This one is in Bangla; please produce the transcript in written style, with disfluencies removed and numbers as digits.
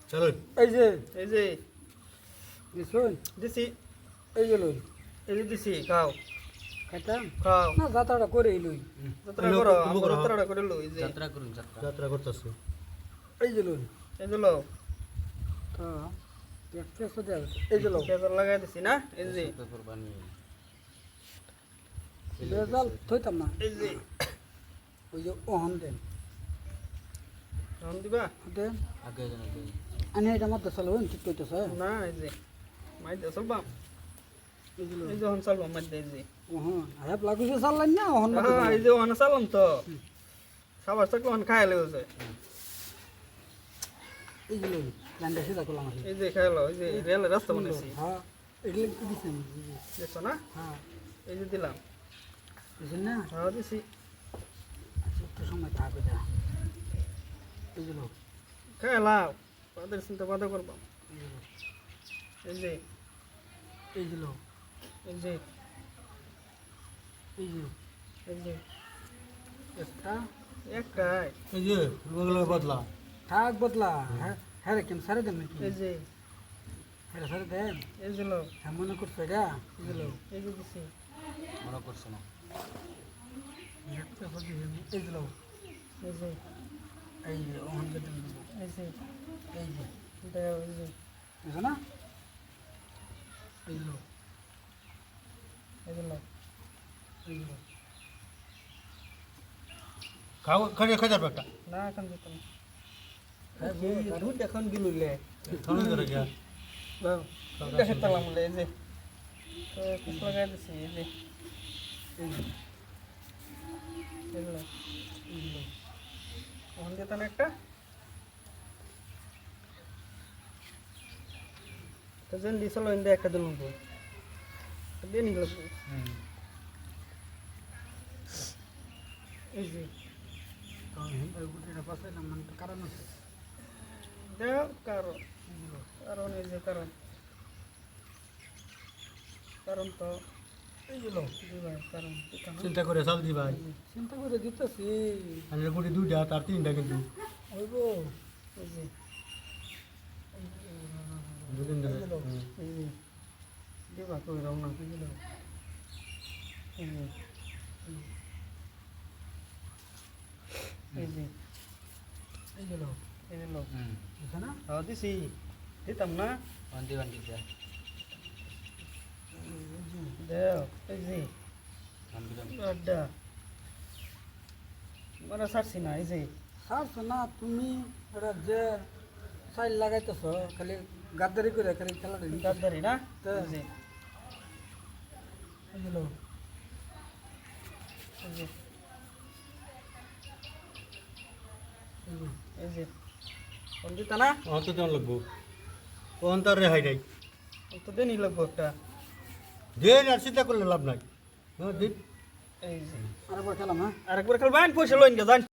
চলো এই যে এই যে দিছুন দিছি এই যে লই এই যে দিছি খাও খাইতাম খাও না যাত্রাটা করে লই যাত্রা করো আমরা যাত্রাটা করে লই এই যে যাত্রা করুন যাত্রা যাত্রা করতেছি এই যে লই এই যে লও তো দেখতে সদে এই যে লই পেপার লাগাই দিছি না এই যে পেপার বানিয়ে বেজাল থইতাম না এই যে ওই যে ওহন দেন রাউন দিবা দেন আগে জানা তো আনি এটা মধ্যে চলো ঠিক কইতেছে না এই যে মাই দে চলবা এই যে লই এই যে হন চলবা মাই দে এই যে ওহন আয়াব লাগুছে চাললাম না ওহন হ্যাঁ এই যে হন চালাম তো সবার চাকলো হন খাইলে হইছে এই যে লই লান্ডা সিধা করলাম আসলে এই যে খাইলো এই যে রেল রাস্তা বানাইছি হ্যাঁ এগুলো কি দিছেন দেখছো না হ্যাঁ এই যে দিলাম বুঝছেন না হ্যাঁ দিছি আচ্ছা একটু সময় থাকবে যা এই যে লই খাইলাম তাদের চিন্তা বাধা করবা এই যে এই যে লই এই যে এই যে এই যে একটা একটাই এই যে বগলে বদলা থাক বদলা হ্যাঁ হ্যাঁ রে কেন সারে দেন নাকি এই যে হ্যাঁ সারে দেন এই যে লো হ্যাঁ মনে করছো এটা এই যে লই এই যে দিছি মনে করছে না একটা সবজি এই যে লই এই যে এই যে ওহন দেন এই যে এই যে এটা এই যে বুঝছো না এই যে লই এই যে লো এই যে লই খাও খাজা খাজা একটা না এখন যেত না হ্যাঁ দুধ এখন গিলুলে খানো ধরে গিয়া দাও দেখে তালাম বলে এই যে তো কুস লাগাই দিছি এই যে এই যে এই যে লো এই যে লই ওখান যেত না একটা তো যেন দিছিল ইন্দে একটা দিলাম তো দিয়ে নিল এই যে তো হিন্দু গুটিটা পাসাইলাম মানে তো কারণ আছে দেও কারণ কারণ এই যে কারণ কারণ তো এই যে লই দিবা কারণ এটা না চিন্তা করে চাল দি ভাই চিন্তা করে দিতেছি আমি গুটি দুইটা তার তিনটা কিন্তু হইব এই যে দুদিন ধরে এই যে দিবা কই রও না এই যে এই যে এই যে লই এই যে লো হুম বুঝছো না হ্যাঁ দিছি দিতাম না বান্দি বান্দি যা দেও এই যে বান্দি বান্দি আড্ডা মানে ছাড়ছি না এই যে ছাড়ছো না তুমি এটা যে সাইল লাগাইতেছ খালি গাদ্দারি করে খালি খেলাটা গাদ্দারি না তো এই যে এই যে লই এই যে এই যে এই যে কোন দিতা না অন্ত দেওয়ান লাগবো অন্তর রেহাই নাই তো দেনি লাগবো একটা দেন আর চিন্তা করলে লাভ নাই দিন এই যে আরেকবার খেলাম হ্যাঁ আরেকবার খেলবেন পয়সা লইন গে যান